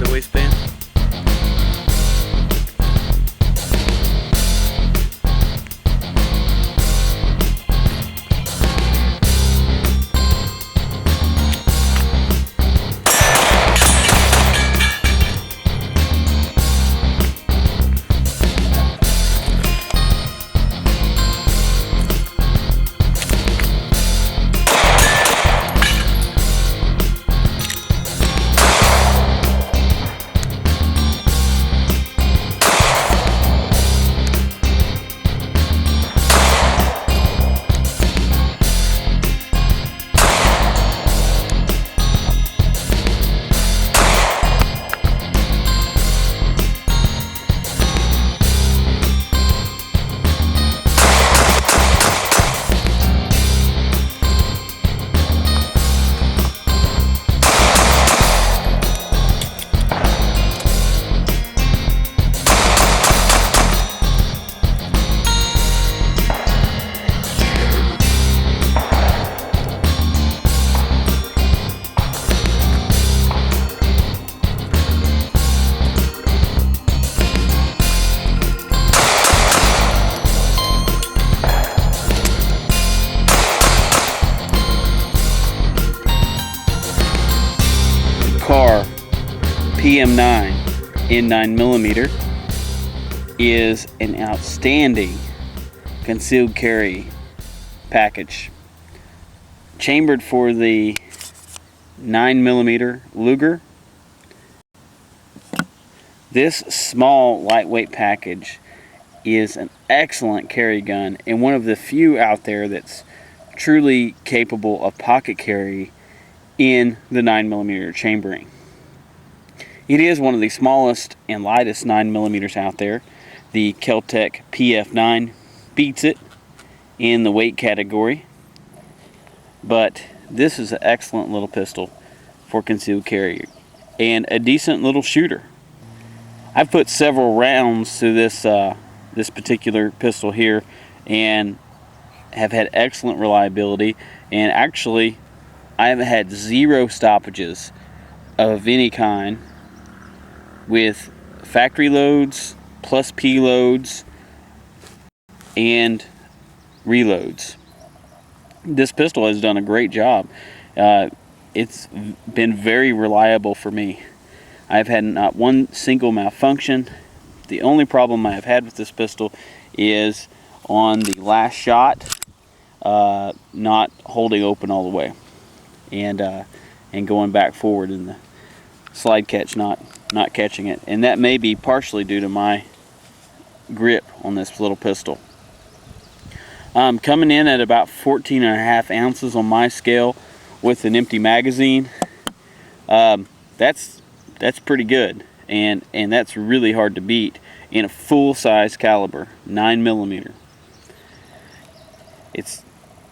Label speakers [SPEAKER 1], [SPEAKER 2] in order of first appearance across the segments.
[SPEAKER 1] the waistband. Kahr PM9 in 9mm is an outstanding concealed carry package. Chambered for the 9mm Luger, this small lightweight package is an excellent carry gun and one of the few out there that's truly capable of pocket carry in the 9mm chambering. It is one of the smallest and lightest 9mm out there. The Kel-Tec PF9 beats it in the weight category, but this is an excellent little pistol for concealed carry and a decent little shooter. I've put several rounds through this particular pistol here and have had excellent reliability, and actually I have had 0 stoppages of any kind with factory loads, plus P loads, and reloads. This pistol has done a great job. It's been very reliable for me. I've had not one single malfunction. The only problem I have had with this pistol is on the last shot, not holding open all the way. And going back forward in the slide catch, not catching it, and that may be partially due to my grip on this little pistol. Coming in at about 14.5 ounces on my scale with an empty magazine. That's pretty good, and that's really hard to beat in a full-size caliber 9mm. It's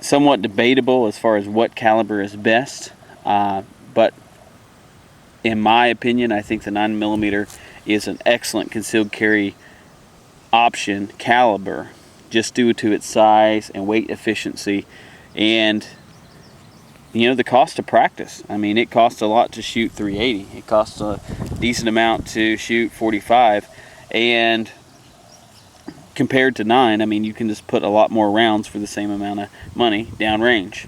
[SPEAKER 1] somewhat debatable as far as what caliber is best, but in my opinion, I think the 9mm is an excellent concealed carry option caliber, just due to its size and weight efficiency, and the cost of practice. I mean, it costs a lot to shoot 380. It costs a decent amount to shoot 45, and compared to 9, I mean, you can just put a lot more rounds for the same amount of money downrange.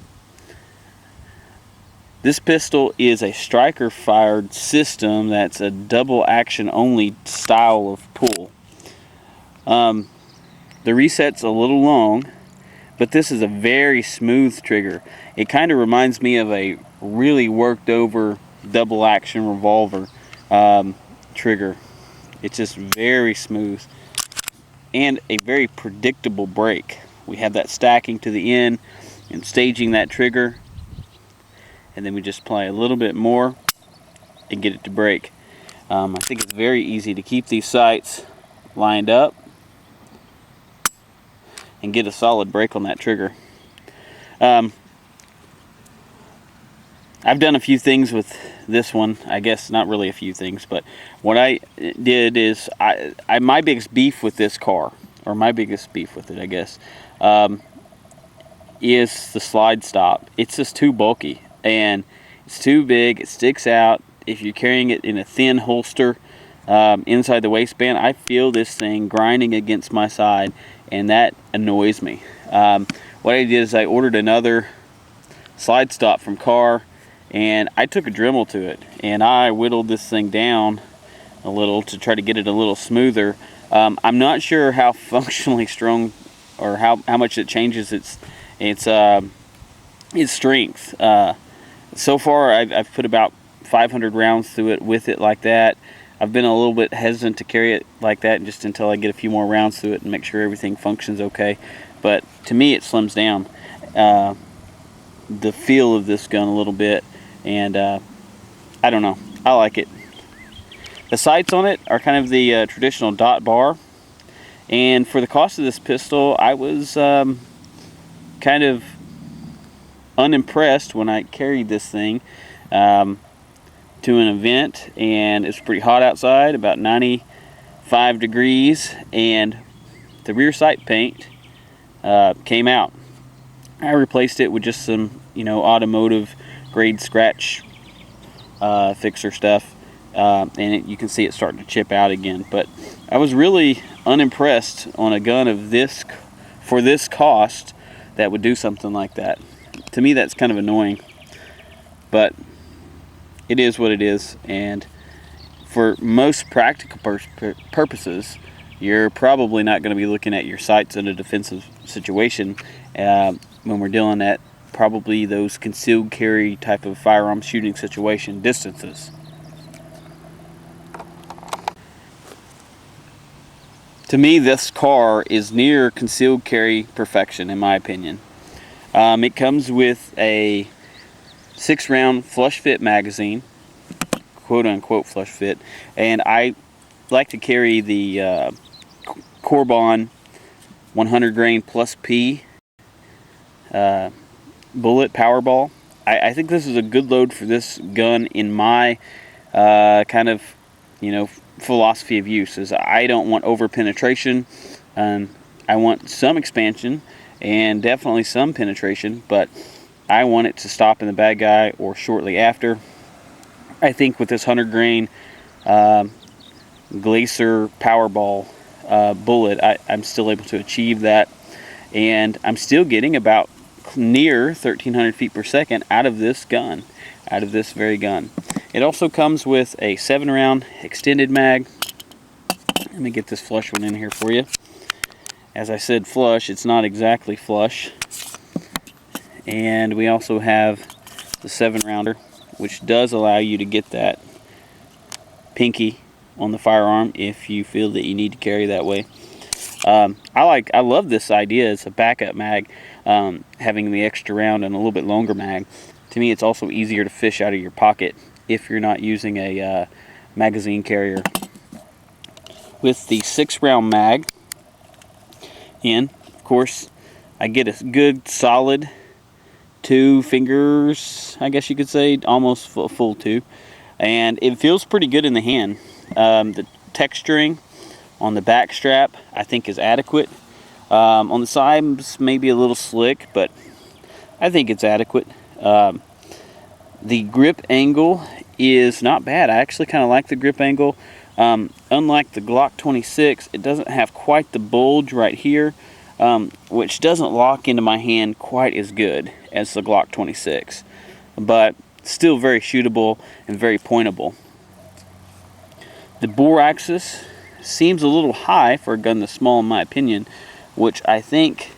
[SPEAKER 1] This pistol is a striker fired system that's a double action only style of pull. The reset's a little long, but this is a very smooth trigger. It kind of reminds me of a really worked over double action revolver trigger. It's just very smooth and a very predictable break. We have that stacking to the end and staging that trigger, and then we just apply a little bit more and get it to break. I think it's very easy to keep these sights lined up and get a solid break on that trigger. I've done a few things with this one. I guess not really a few things, but what I did is my biggest beef with this car, or my biggest beef with it, I guess, is the slide stop. It's just too bulky and it's too big. It sticks out. if you're carrying it in a thin holster inside the waistband, I feel this thing grinding against my side, and that annoys me. What I did is I ordered another slide stop from Kahr, and I took a Dremel to it, and I whittled this thing down a little to try to get it a little smoother. I'm not sure how functionally strong, or how much it changes its strength. So far, I've put about 500 rounds through it with it like that. I've been a little bit hesitant to carry it like that just until I get a few more rounds through it and make sure everything functions okay. But to me, it slims down the feel of this gun a little bit, and I don't know, I like it. The sights on it are kind of the traditional dot bar, and for the cost of this pistol, I was kind of unimpressed when I carried this thing to an event, and it's pretty hot outside, about 95 degrees, and the rear sight paint came out. I replaced it with just some, automotive grade scratch fixer stuff, and you can see it starting to chip out again. But I was really unimpressed on a gun of this, for this cost, that would do something like that. To me, that's kind of annoying, but it is what it is. And for most practical purposes, you're probably not going to be looking at your sights in a defensive situation when we're dealing at probably those concealed carry type of firearm shooting situation distances. To me, this Kahr is near concealed carry perfection, in my opinion. It comes with a 6-round flush fit magazine, quote unquote flush fit, and I like to carry the Corbon 100 grain plus P bullet Powerball. I think this is a good load for this gun in my kind of philosophy of use. Is I don't want over penetration. I want some expansion and definitely some penetration, but I want it to stop in the bad guy or shortly after. I think with this 100 grain Glacier Powerball bullet, I'm still able to achieve that, and I'm still getting about near 1,300 feet per second out of this gun, out of this very gun. It also comes with a 7-round extended mag. Let me get this flush one in here for you. As I said, flush, it's not exactly flush. And we also have the 7-rounder, which does allow you to get that pinky on the firearm if you feel that you need to carry that way. I love this idea as a backup mag, having the extra round and a little bit longer mag. To me, it's also easier to fish out of your pocket if you're not using a magazine carrier. With the 6-round mag in, of course, I get a good solid 2 fingers, I guess you could say, almost full 2, and it feels pretty good in the hand. The texturing on the back strap, I think, is adequate. On the sides, maybe a little slick, but I think it's adequate. The grip angle is not bad. I actually kind of like the grip angle. Unlike the Glock 26, it doesn't have quite the bulge right here, which doesn't lock into my hand quite as good as the Glock 26, but still very shootable and very pointable. The bore axis seems a little high for a gun this small, in my opinion, which I think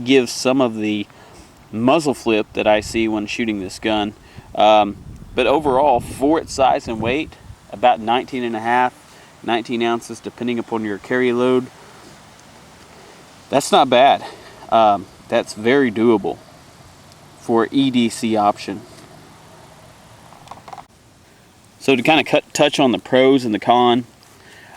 [SPEAKER 1] gives some of the muzzle flip that I see when shooting this gun. But overall, for its size and weight, about 19 ounces depending upon your carry load, that's not bad. That's very doable for EDC option. So to kind of touch on the pros and the con,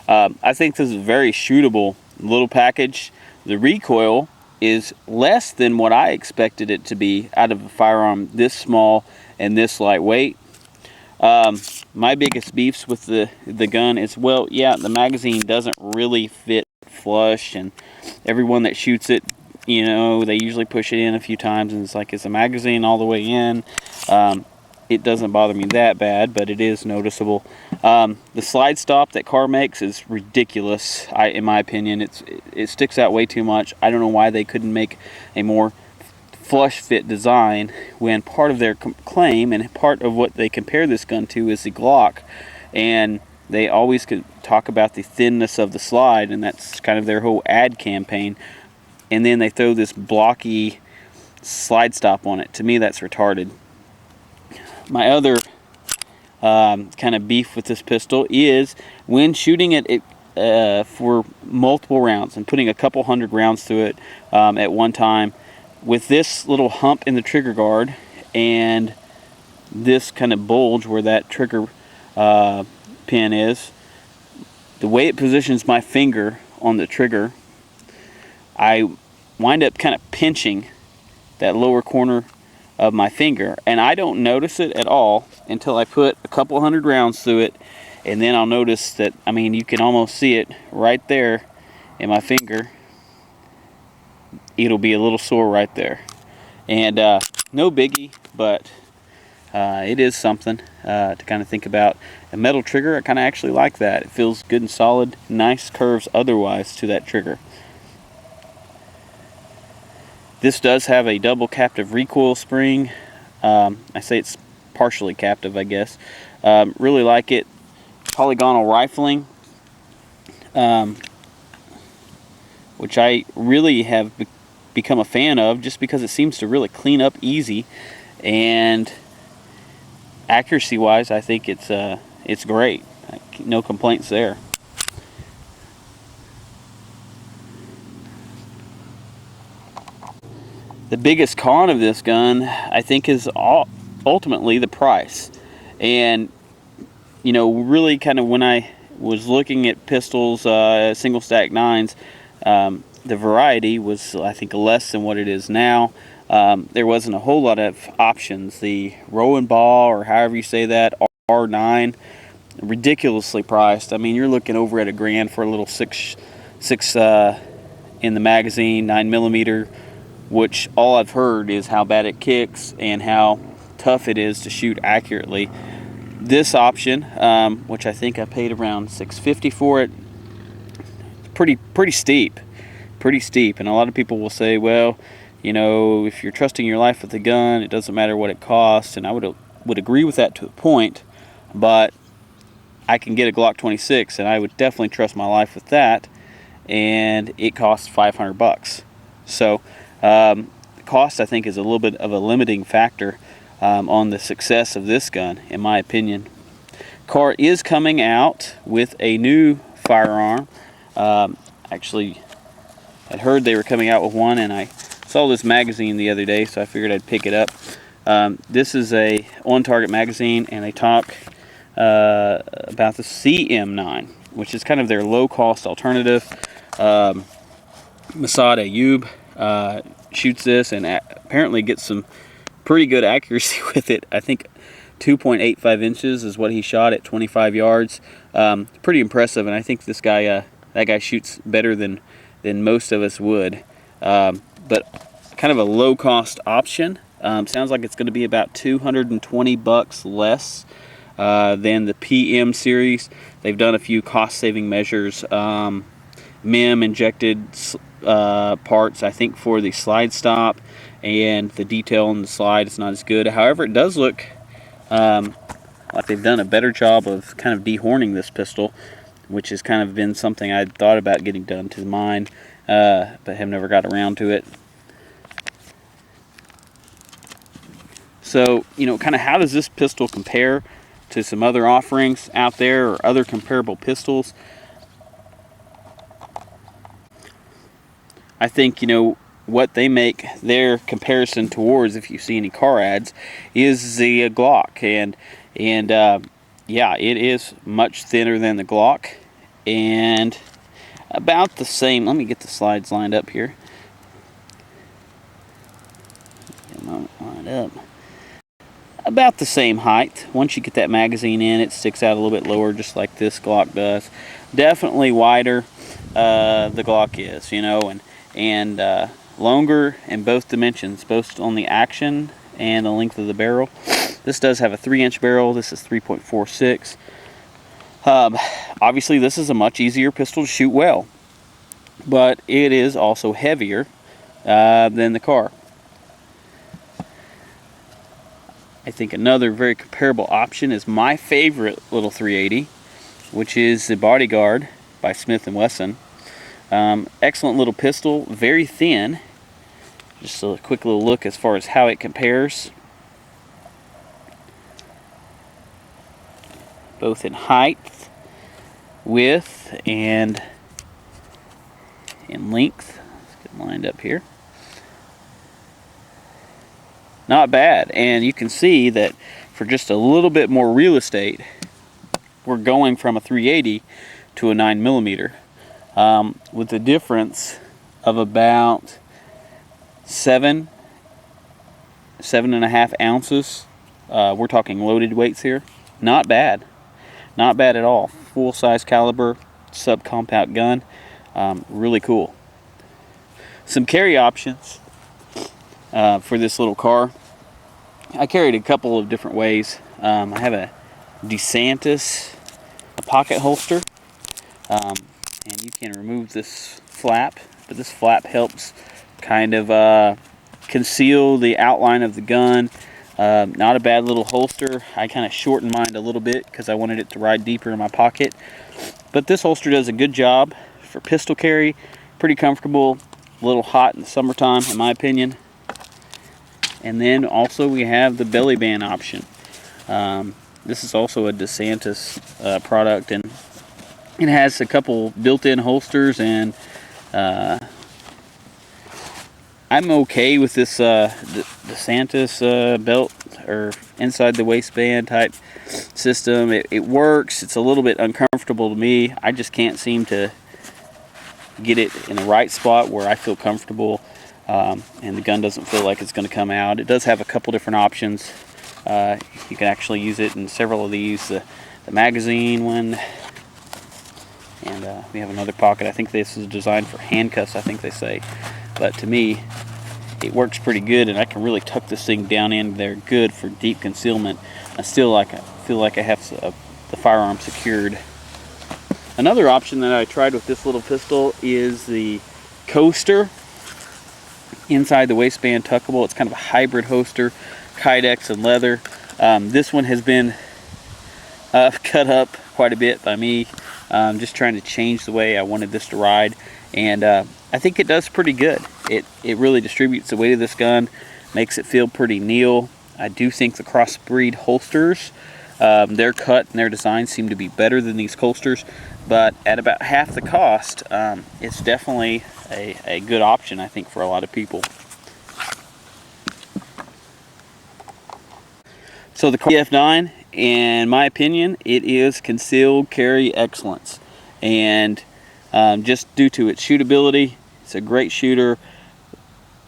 [SPEAKER 1] I think this is a very shootable little package. The recoil is less than what I expected it to be out of a firearm this small and this lightweight. My biggest beefs with the gun is, well, yeah, the magazine doesn't really fit flush, and everyone that shoots it, they usually push it in a few times, and it's like, is the magazine all the way in? it doesn't bother me that bad, but it is noticeable. The slide stop that Kahr makes is ridiculous. In my opinion, it sticks out way too much. I don't know why they couldn't make a more flush fit design, when part of their claim and part of what they compare this gun to is the Glock, and they always could talk about the thinness of the slide, and that's kind of their whole ad campaign, and then they throw this blocky slide stop on it. To me, that's retarded. My other kind of beef with this pistol is when shooting it for multiple rounds and putting a couple hundred rounds through it at one time, with this little hump in the trigger guard and this kind of bulge where that trigger pin is, the way it positions my finger on the trigger, I wind up kind of pinching that lower corner of my finger, and I don't notice it at all until I put a couple hundred rounds through it, and then I'll notice that, I mean, you can almost see it right there in my finger. It'll be a little sore right there, and no biggie, but it is something to kind of think about. A metal trigger, I kind of actually like that. It feels good and solid, nice curves otherwise to that trigger. This does have a double captive recoil spring. I say it's partially captive, I guess. Really like it. Polygonal rifling, which I really have become a fan of, just because it seems to really clean up easy, and accuracy wise I think it's great. No complaints there. The biggest con of this gun, I think, is ultimately the price. And you know, really kind of when I was looking at pistols, single stack 9s, the variety was, I think, less than what it is now. There wasn't a whole lot of options. The Rowan Ball, or however you say that, R9, ridiculously priced. I mean, you're looking over at $1,000 for a little six in the magazine, 9mm, which all I've heard is how bad it kicks and how tough it is to shoot accurately. This option, which I think I paid around $650 for it, pretty steep. And a lot of people will say, well, you know, if you're trusting your life with a gun, it doesn't matter what it costs, and I would agree with that to a point, but I can get a Glock 26, and I would definitely trust my life with that, and it costs $500. So cost, I think, is a little bit of a limiting factor on the success of this gun, in my opinion. Kahr is coming out with a new firearm. Actually, I'd heard they were coming out with one, and I saw this magazine the other day, so I figured I'd pick it up. This is a on-target magazine, and they talk about the CM9, which is kind of their low-cost alternative. Masad Ayub shoots this and apparently gets some pretty good accuracy with it. I think 2.85 inches is what he shot at 25 yards. Pretty impressive, and I think this guy, that guy shoots better than most of us would. But kind of a low-cost option. Sounds like it's going to be about $220 less than the PM series. They've done a few cost-saving measures. MIM injected parts, I think, for the slide stop, and the detail on the slide is not as good. However, it does look like they've done a better job of kind of dehorning this pistol, which has kind of been something I'd thought about getting done to mine, but have never got around to it. So, you know, kind of how does this pistol compare to some other offerings out there or other comparable pistols? I think, you know, what they make their comparison towards, if you see any Kahr ads, is the Glock. And yeah, it is much thinner than the Glock, and about the same. Let me get the slides lined up here. Get them lined up. About the same height. Once you get that magazine in, it sticks out a little bit lower, just like this Glock does. Definitely wider, the Glock is, you know, and longer in both dimensions, both on the action and the length of the barrel. This does have a 3-inch barrel. This is 3.46. Obviously, this is a much easier pistol to shoot well, but it is also heavier than the Kahr. I think another very comparable option is my favorite little 380, which is the Bodyguard by Smith & Wesson. Excellent little pistol, very thin. Just a quick little look as far as how it compares, both in height, width, and in length. Let's get lined up here. Not bad, and you can see that for just a little bit more real estate, we're going from a 380 to a 9mm, with a difference of about 7.5 ounces. We're talking loaded weights here. Not bad, not bad at all. Full size caliber, subcompact gun, really cool. Some carry options for this little Kahr. I carried a couple of different ways. I have a DeSantis pocket holster, and you can remove this flap, but this flap helps kind of conceal the outline of the gun. Not a bad little holster. I kind of shortened mine a little bit because I wanted it to ride deeper in my pocket, but this holster does a good job for pistol carry. Pretty comfortable, a little hot in the summertime in my opinion. And then also we have the belly band option. This is also a DeSantis product, and it has a couple built-in holsters, and I'm okay with this DeSantis belt or inside the waistband type system. It works. It's a little bit uncomfortable to me. I just can't seem to get it in the right spot where I feel comfortable, and the gun doesn't feel like it's going to come out. It does have a couple different options. You can actually use it in several of these. The magazine one, and we have another pocket. I think this is designed for handcuffs, I think they say. But to me, it works pretty good, and I can really tuck this thing down in there good for deep concealment. I feel like I have the firearm secured. Another option that I tried with this little pistol is the coaster inside the waistband tuckable. It's kind of a hybrid holster, Kydex and leather. This one has been cut up quite a bit by me, just trying to change the way I wanted this to ride, and I think it does pretty good. It really distributes the weight of this gun, makes it feel pretty kneel. I do think the crossbreed holsters, their cut and their design seem to be better than these holsters, but at about half the cost, it's definitely a good option, I think, for a lot of people. So the PM9, in my opinion, it is concealed carry excellence, and just due to its shootability, it's a great shooter.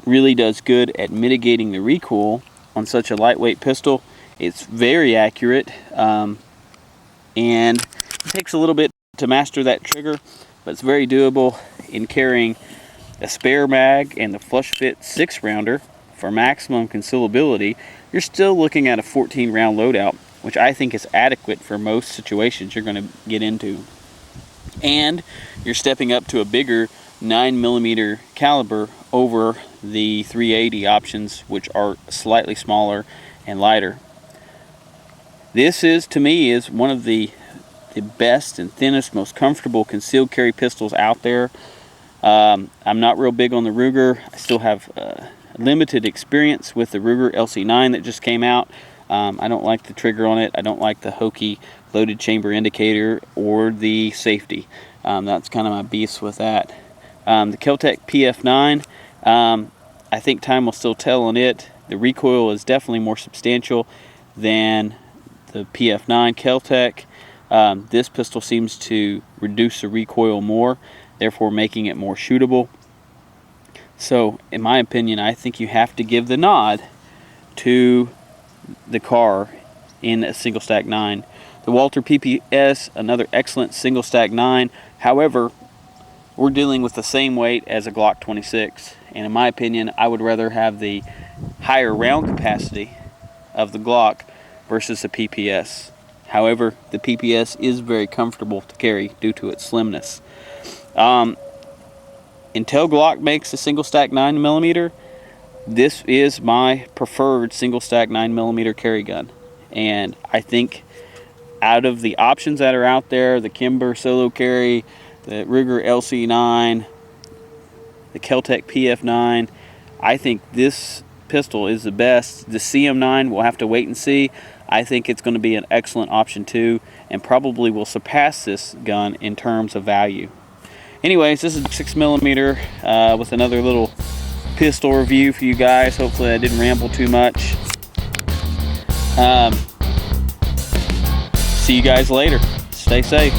[SPEAKER 1] Really does good at mitigating the recoil on such a lightweight pistol. It's very accurate, and it takes a little bit to master that trigger, but it's very doable in carrying a spare mag and the flush fit 6-rounder for maximum concealability. You're still looking at a 14-round loadout, which I think is adequate for most situations you're going to get into. And you're stepping up to a bigger 9mm caliber over the 380 options, which are slightly smaller and lighter. This is, to me, is one of the best and thinnest, most comfortable concealed carry pistols out there. I'm not real big on the Ruger. I still have limited experience with the Ruger LC9 that just came out. I don't like the trigger on it. I don't like the hokey loaded chamber indicator or the safety. That's kind of my beast with that. The Kel-Tec PF9, I think time will still tell on it. The recoil is definitely more substantial than the PF9 Kel-Tec. This pistol seems to reduce the recoil more, therefore making it more shootable. So, in my opinion, I think you have to give the nod to the Kahr in a single stack 9. The Walther PPS, another excellent single stack 9. However, we're dealing with the same weight as a Glock 26, and in my opinion, I would rather have the higher round capacity of the Glock versus the PPS. However, the PPS is very comfortable to carry due to its slimness. Until Glock makes a single stack 9mm, this is my preferred single stack 9mm carry gun. And I think out of the options that are out there, the Kimber Solo Carry, the Ruger LC9, the Kel-Tec PF9, I think this pistol is the best. The CM9, we'll have to wait and see. I think it's going to be an excellent option too, and probably will surpass this gun in terms of value. Anyways, this is 6mm with another little pistol review for you guys. Hopefully I didn't ramble too much. See you guys later. Stay safe.